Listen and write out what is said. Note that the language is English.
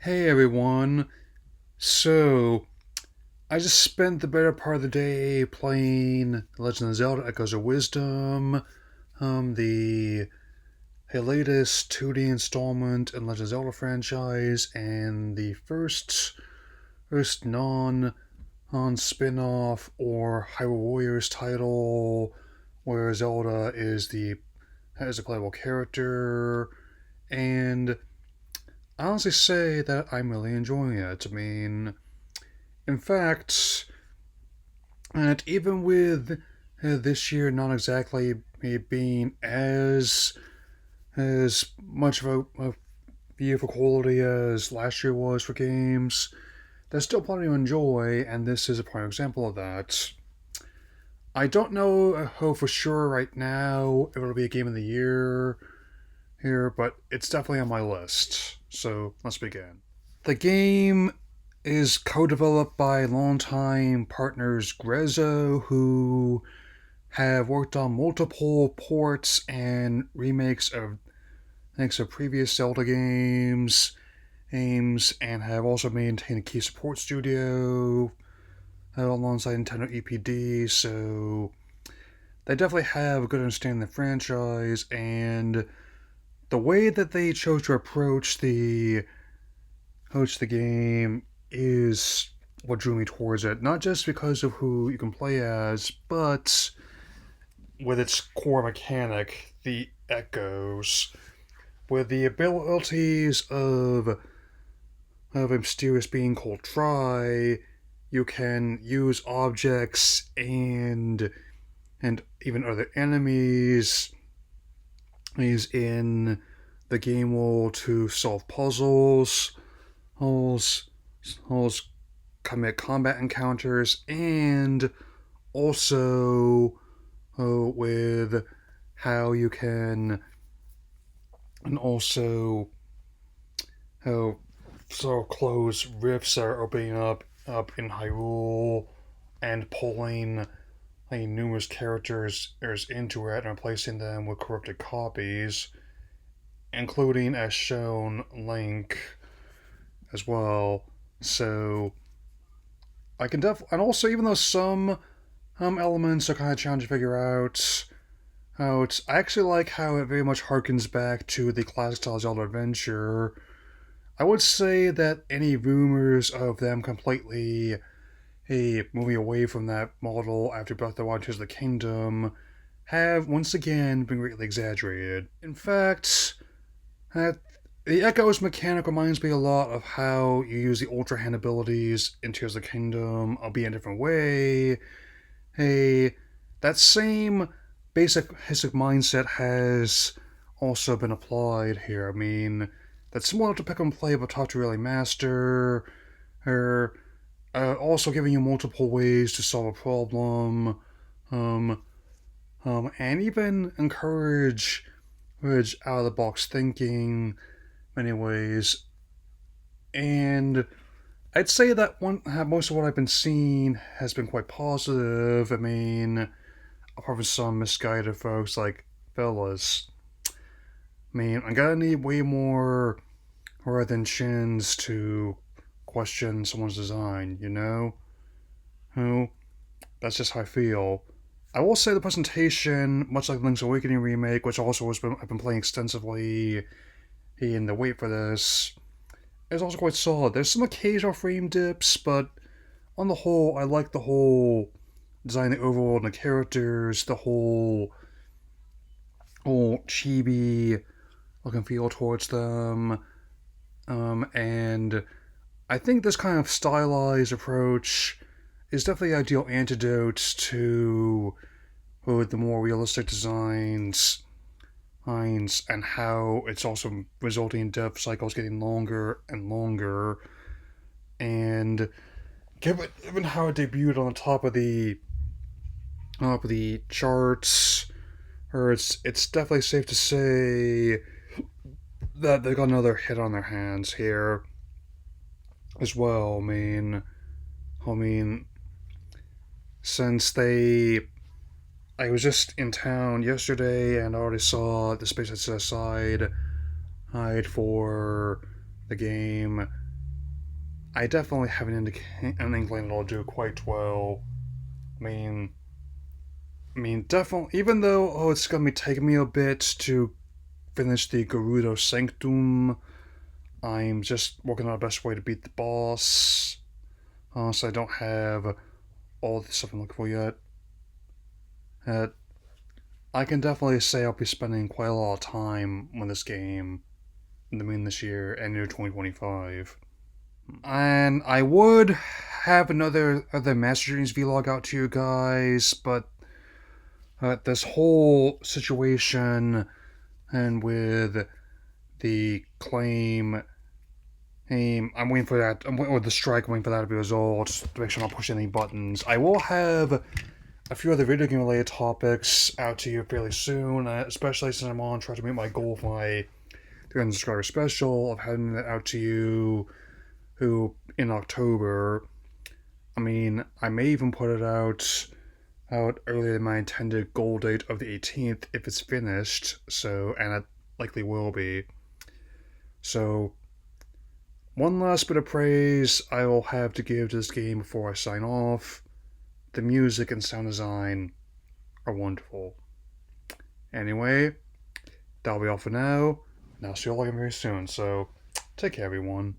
Hey everyone. So, I just spent the better part of the day playing Legend of Zelda Echoes of Wisdom, the latest 2D installment in Legend of Zelda franchise, and the first non spin off or Hyrule Warriors title where Zelda has a playable character, and I honestly say that I'm really enjoying it. I mean, in fact, and even with this year not exactly being as much of a year for quality as last year was for games, there's still plenty to enjoy, and this is a prime example of that. I don't know how for sure right now if it'll be a game of the year here, but it's definitely on my list. So let's begin. The game is co-developed by longtime partners Grezzo, who have worked on multiple ports and remakes of previous Zelda games, and have also maintained a key support studio alongside Nintendo EPD. So they definitely have a good understanding of the franchise, and the way that they chose to approach the game is what drew me towards it. Not just because of who you can play as, but with its core mechanic, the echoes, with the abilities of a mysterious being called Try. You can use objects and even other enemies is in the game world to solve puzzles, commit combat encounters, and also with how you can, and also how sort of close rifts are opening up in Hyrule, and pulling numerous characters into it and replacing them with corrupted copies, including, as shown, Link as well. So I can and also, even though some elements are kind of challenging to figure out, I actually like how it very much harkens back to the classic style Zelda adventure. I would say that any rumors of them completely moving away from that model after Breath of the Wild: Tears of the Kingdom have once again been greatly exaggerated. In fact, that the Echo's mechanic reminds me a lot of how you use the Ultra Hand abilities in Tears of the Kingdom, albeit in a different way. Hey, that same basic mindset has also been applied here. I mean, that's similar to pick and play but tough to really master, or also giving you multiple ways to solve a problem, um, and even encourage out of the box thinking many ways. And I'd say that most of what I've been seeing has been quite positive. I mean, apart from some misguided folks like fellas. I mean, I'm gonna need way more rather than chins to question someone's design, you know? Who? That's just how I feel. I will say the presentation, much like Link's Awakening remake, which also I've been playing extensively in the wait for this, is also quite solid. There's some occasional frame dips, but on the whole, I like the whole design, the overall, and the characters, the whole chibi look and feel towards them. And I think this kind of stylized approach is definitely the ideal antidote to the more realistic designs and how it's also resulting in dev cycles getting longer and longer. And given how it debuted on the top of the charts, or it's definitely safe to say that they got another hit on their hands here as well. I mean, since I was just in town yesterday and I already saw the space I set aside for the game. I definitely have an inkling it'll do quite well. I mean, definitely. Even though it's gonna be taking me a bit to finish the Gerudo Sanctum, I'm just working on the best way to beat the boss. So I don't have all the stuff I'm looking for yet. Uh, I can definitely say I'll be spending quite a lot of time on this game in the main this year and into 2025. And I would have another other Master Journeys vlog out to you guys, but this whole situation and with the claim I'm waiting for that. I'm waiting with the strike. I'm waiting for that to be resolved to make sure I'm not pushing any buttons. I will have a few other video game related topics out to you fairly soon, especially since I'm on trying to meet my goal for my 300 subscriber special of having that out to you who in October. I mean, I may even put it out earlier than my intended goal date of the 18th if it's finished. So, and it likely will be. So, one last bit of praise I will have to give to this game before I sign off. The music and sound design are wonderful. Anyway, that'll be all for now, and I'll see you all again very soon. So, take care, everyone.